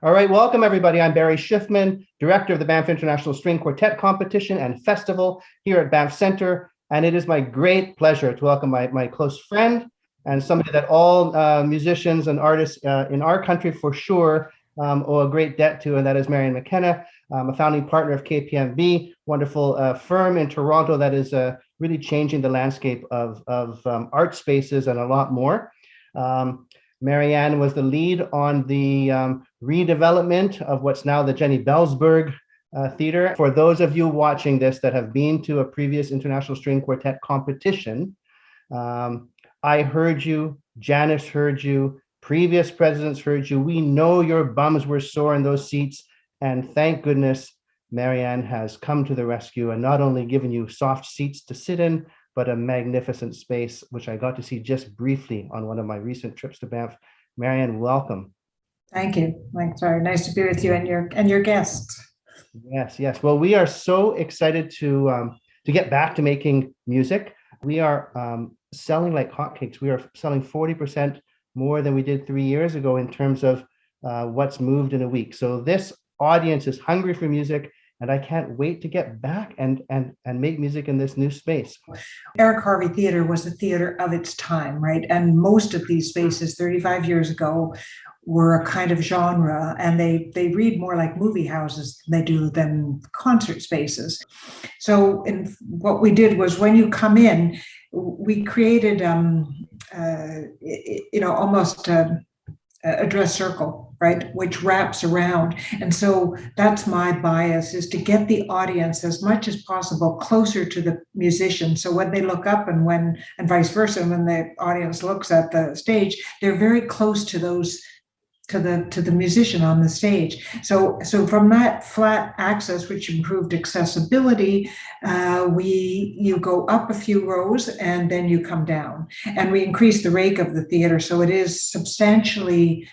All right, welcome everybody. I'm Barry Shiffman, Director of the Banff International String Quartet Competition and Festival here at Banff Centre. And it is my great pleasure to welcome my close friend and somebody that all musicians and artists in our country for sure owe a great debt to, and that is Marianne McKenna, a founding partner of KPMB, wonderful firm in Toronto that is really changing the landscape of art spaces and a lot more. Marianne was the lead on the redevelopment of what's now the Jenny Belzberg Theatre. For those of you watching this that have been to a previous International String Quartet competition, I heard you, Janice heard you, previous presidents heard you. We know your bums were sore in those seats, and thank goodness Marianne has come to the rescue and not only given you soft seats to sit in, but a magnificent space, which I got to see just briefly on one of my recent trips to Banff. Marianne, welcome. Thank you. It's very nice to be with you and your guests. Yes. Well, we are so excited to get back to making music. We are selling like hotcakes. We are selling 40% more than we did 3 years ago in terms of what's moved in a week. So this audience is hungry for music, and I can't wait to get back and make music in this new space. Eric Harvie Theatre was the theatre of its time, right? And most of these spaces 35 years ago were a kind of genre, and they read more like movie houses than concert spaces. So what we did was, when you come in, we created almost a dress circle, right, which wraps around. And so that's my bias, is to get the audience as much as possible closer to the musician. So when they look up and vice versa, when the audience looks at the stage, they're very close to those, to the musician on the stage. So from that flat axis, which improved accessibility, you go up a few rows and then you come down, and we increase the rake of the theater, so it is substantially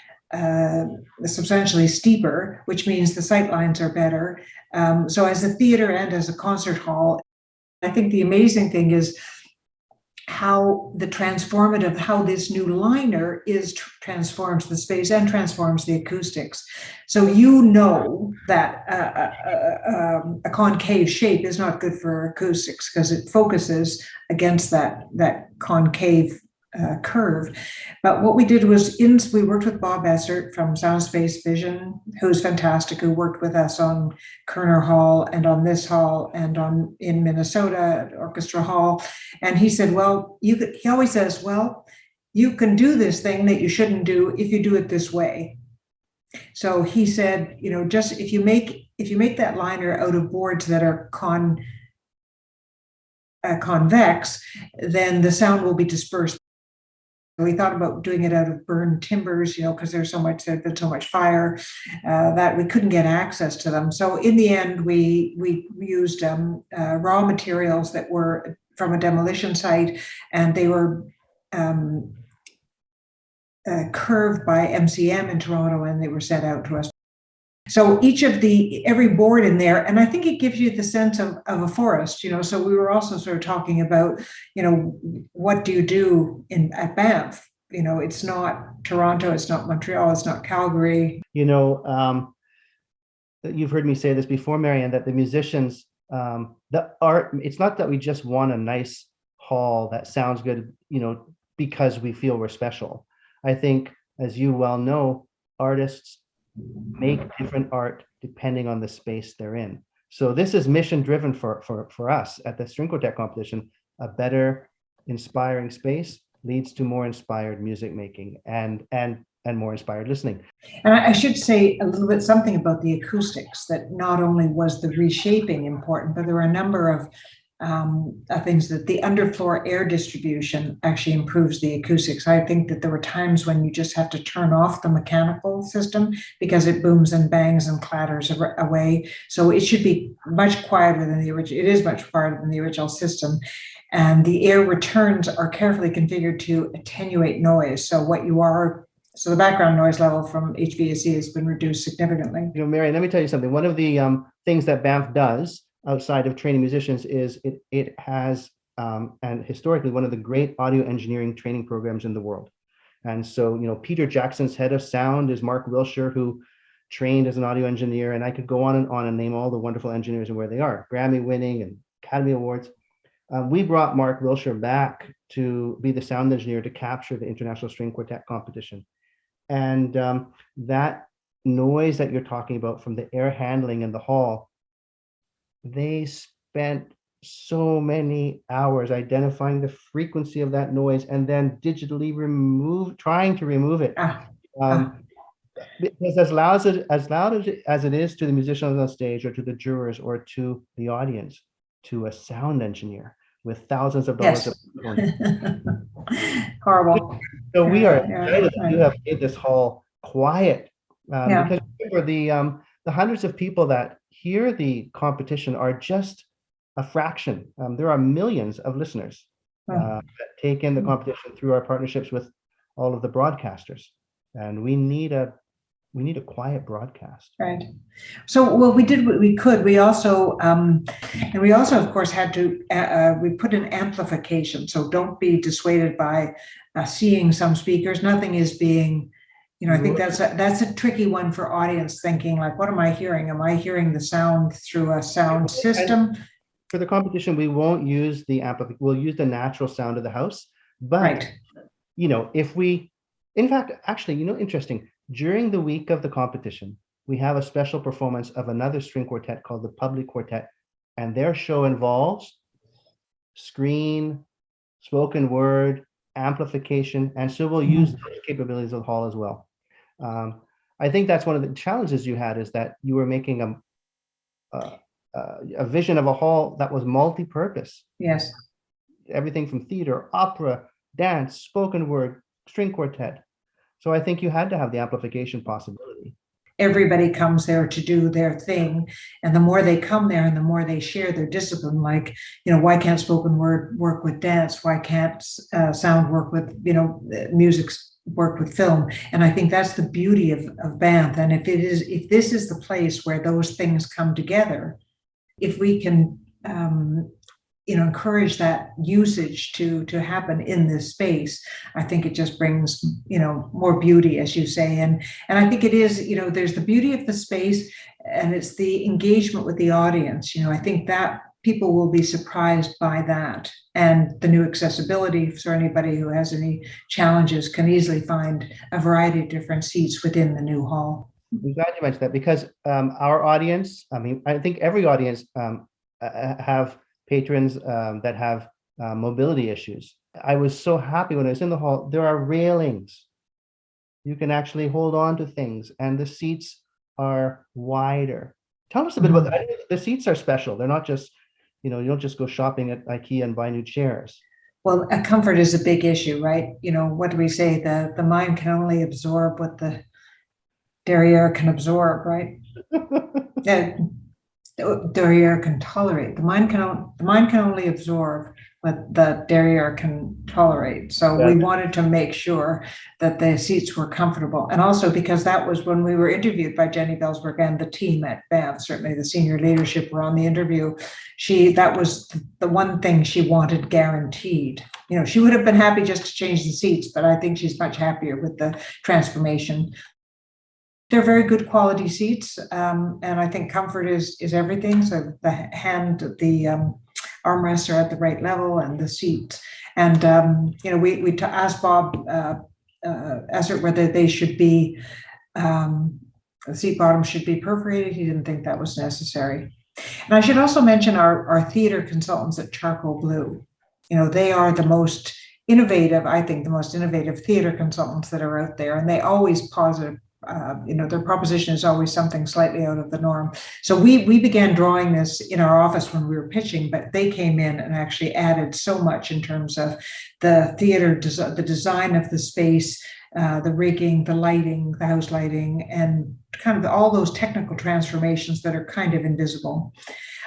steeper, which means the sight lines are better. So as a theater and as a concert hall, I think the amazing thing is how this new liner transforms the space and transforms the acoustics. So you know that a concave shape is not good for acoustics because it focuses against that concave curve. But what we did was, we worked with Bob Essert from Soundspace Vision, who's fantastic, who worked with us on Kerner Hall and on this hall and in Minnesota at Orchestra Hall. And he said, he always says, you can do this thing that you shouldn't do if you do it this way. So he said, just if you make that liner out of boards that are convex, then the sound will be dispersed. We thought about doing it out of burned timbers, because there's been so much fire that we couldn't get access to them. So in the end, we used raw materials that were from a demolition site, and they were curved by MCM in Toronto, and they were sent out to us. So every board in there, and I think it gives you the sense of a forest, so we were also sort of talking about, what do you do at Banff? It's not Toronto, it's not Montreal, it's not Calgary. You've heard me say this before, Marianne, that the musicians, the art, it's not that we just want a nice hall that sounds good, because we feel we're special. I think, as you well know, artists make different art depending on the space they're in. So this is mission driven for us at the String Quartet competition. A better, inspiring space leads to more inspired music making and more inspired listening. And I should say a little bit something about the acoustics, that not only was the reshaping important, but there were a number of things that the underfloor air distribution actually improves the acoustics. I think that there were times when you just have to turn off the mechanical system because it booms and bangs and clatters away. So it should be much quieter than the original. It is much quieter than the original system. And the air returns are carefully configured to attenuate noise. So the background noise level from HVAC has been reduced significantly. Marianne, let me tell you something. One of the things that Banff does outside of training musicians is it has and historically one of the great audio engineering training programs in the world. And so, Peter Jackson's head of sound is Mark Wilshire, who trained as an audio engineer, and I could go on and name all the wonderful engineers and where they are, Grammy winning and Academy Awards. We brought Mark Wilshire back to be the sound engineer to capture the International String Quartet competition. And that noise that you're talking about from the air handling in the hall, they spent so many hours identifying the frequency of that noise and then digitally trying to remove it. Because as loud as it is to the musicians on stage or to the jurors or to the audience, to a sound engineer with thousands of dollars of horrible. So we are excited that you have made this hall quiet, because remember the hundreds of people that hear the competition are just a fraction. There are millions of listeners that take in the competition through our partnerships with all of the broadcasters, and we need a quiet broadcast. Right. So, well, we did what we could. We also, of course, had to. We put in amplification. So don't be dissuaded by seeing some speakers. Nothing is being. I think that's a tricky one for audience thinking. Like, what am I hearing? Am I hearing the sound through a sound system? And for the competition, we won't use the amplification. We'll use the natural sound of the house. But if we, in fact, actually, interesting. During the week of the competition, we have a special performance of another string quartet called the Public Quartet, and their show involves screen, spoken word, amplification, and so we'll use those capabilities of the hall as well. I think that's one of the challenges you had, is that you were making a vision of a hall that was multi-purpose. Yes. Everything from theater, opera, dance, spoken word, string quartet. So I think you had to have the amplification possibility. Everybody comes there to do their thing. And the more they come there and the more they share their discipline, like, why can't spoken word work with dance? Why can't sound work with, music work with film? And I think that's the beauty of Banff. And if this is the place where those things come together, if we can, encourage that usage to happen in this space, I think it just brings, more beauty, as you say. And I think it is, there's the beauty of the space and it's the engagement with the audience. I think that people will be surprised by that. And the new accessibility, for anybody who has any challenges, can easily find a variety of different seats within the new hall. I'm glad you mentioned that, because our audience, I think every audience have patrons that have mobility issues. I was so happy when I was in the hall. There are railings. You can actually hold on to things, and the seats are wider. Tell us a bit about that. The seats are special. They're not just, you don't just go shopping at IKEA and buy new chairs. Well, comfort is a big issue, right? What do we say? The mind can only absorb what the derriere can absorb, right? Derriere can tolerate. The mind can only absorb what the derriere can tolerate. So we wanted to make sure that the seats were comfortable, and also because that was when we were interviewed by Jenny Belzberg and the team at Banff. Certainly, the senior leadership were on the interview. That was the one thing she wanted guaranteed. She would have been happy just to change the seats, but I think she's much happier with the transformation. They're very good quality seats, and I think comfort is everything. So the armrests are at the right level, and the seats. And we asked Bob Essert whether they should be, the seat bottoms should be perforated. He didn't think that was necessary. And I should also mention our theater consultants at Charcoal Blue. They are the most innovative, I think, the most innovative theater consultants that are out there, and they always positive. Their proposition is always something slightly out of the norm. So we began drawing this in our office when we were pitching, but they came in and actually added so much in terms of the theater, the design of the space, the rigging, the lighting, the house lighting, and kind of all those technical transformations that are kind of invisible.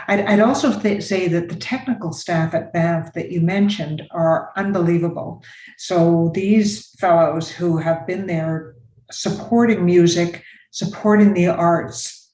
I'd also say that the technical staff at Banff that you mentioned are unbelievable. So these fellows who have been there supporting music, supporting the arts,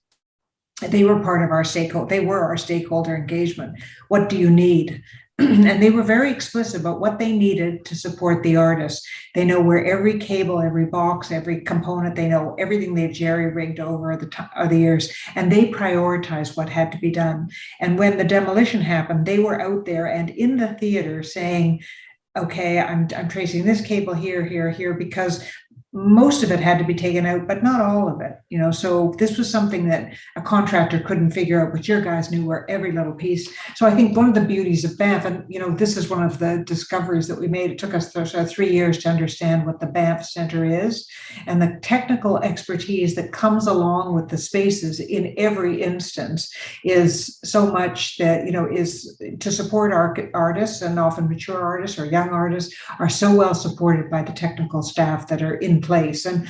they were part of our stakeholder. They were our stakeholder engagement. What do you need? and they were very explicit about what they needed to support the artists. They know where every cable, every box, every component, they know everything they've jerry-rigged over the years, and they prioritized what had to be done. And when the demolition happened, they were out there and in the theater saying, okay, I'm tracing this cable here, here, here, because most of it had to be taken out, but not all of it, so this was something that a contractor couldn't figure out, but your guys knew where every little piece. So I think one of the beauties of Banff, and this is one of the discoveries that we made. It took us 3 years to understand what the Banff Centre is, and the technical expertise that comes along with the spaces in every instance is so much that is to support artists, and often mature artists or young artists are so well supported by the technical staff that are in place. And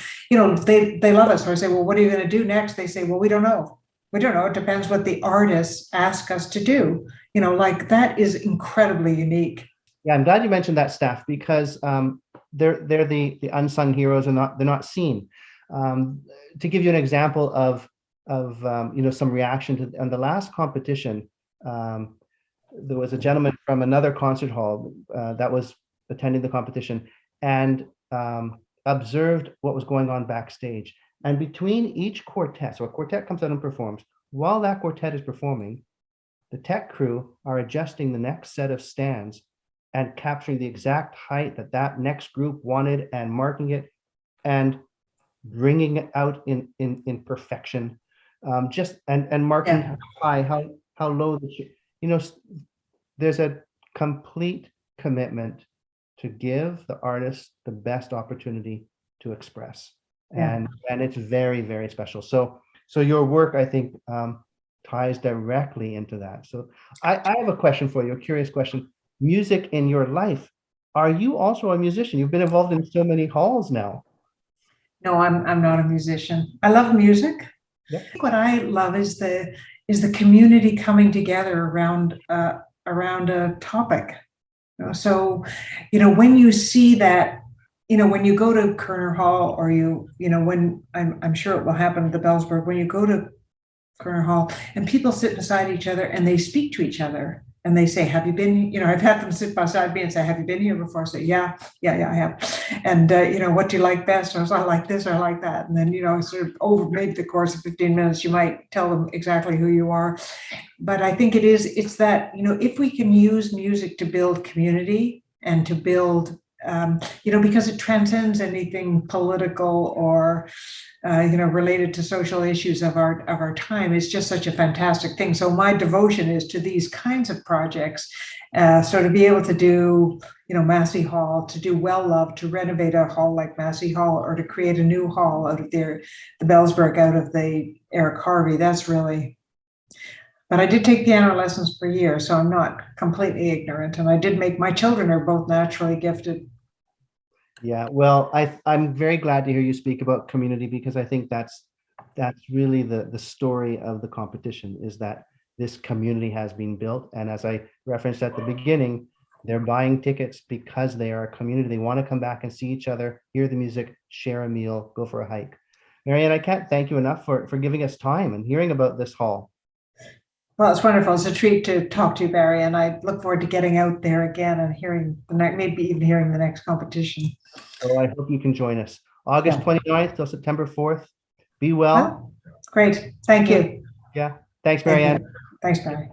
they love us. So I say, well, what are you going to do next? They say, well, we don't know. It depends what the artists ask us to do. Like, that is incredibly unique. Yeah, I'm glad you mentioned that, staff, because they're the unsung heroes, and they're not seen. To give you an example of some reaction to on the last competition, there was a gentleman from another concert hall that was attending the competition, and observed what was going on backstage. And between each quartet, so a quartet comes out and performs, while that quartet is performing, the tech crew are adjusting the next set of stands and capturing the exact height that next group wanted, and marking it and bringing it out in perfection. Just and marking how high, how low there's a complete commitment to give the artist the best opportunity to express. And it's very, very special. So your work, I think, ties directly into that. So I have a question for you, a curious question. Music in your life. Are you also a musician? You've been involved in so many halls now. No, I'm not a musician. I love music. Yeah. What I love is the community coming together around a topic. So, when you see that, when you go to Kerner Hall, or when I'm sure it will happen at the Belzberg, when you go to Kerner Hall and people sit beside each other and they speak to each other and they say, have you been, I've had them sit beside me and say, have you been here before? I say, yeah, I have. And, what do you like best? I was, I like this, or I like that. And then, sort of over maybe the course of 15 minutes, you might tell them exactly who you are. But I think it's that, if we can use music to build community and to build, because it transcends anything political or, related to social issues of our time, is just such a fantastic thing. So my devotion is to these kinds of projects. So to be able to do, Massey Hall, to do Well Loved, to renovate a hall like Massey Hall, or to create a new hall out of the Belzberg, out of the Eric Harvie, that's really. But I did take piano lessons for years, so I'm not completely ignorant. And I did my children are both naturally gifted. Yeah, well, I'm very glad to hear you speak about community, because I think that's really the story of the competition, is that this community has been built. And as I referenced at the beginning, they're buying tickets because they are a community. They want to come back and see each other, hear the music, share a meal, go for a hike. Marianne, I can't thank you enough for giving us time and hearing about this hall. Well, it's wonderful. It's a treat to talk to you, Barry, and I look forward to getting out there again and hearing maybe even hearing the next competition. So I hope you can join us. August 29th till September 4th. Be well. Great. Thank you. Yeah. Thanks, Marianne. Thanks, Barry.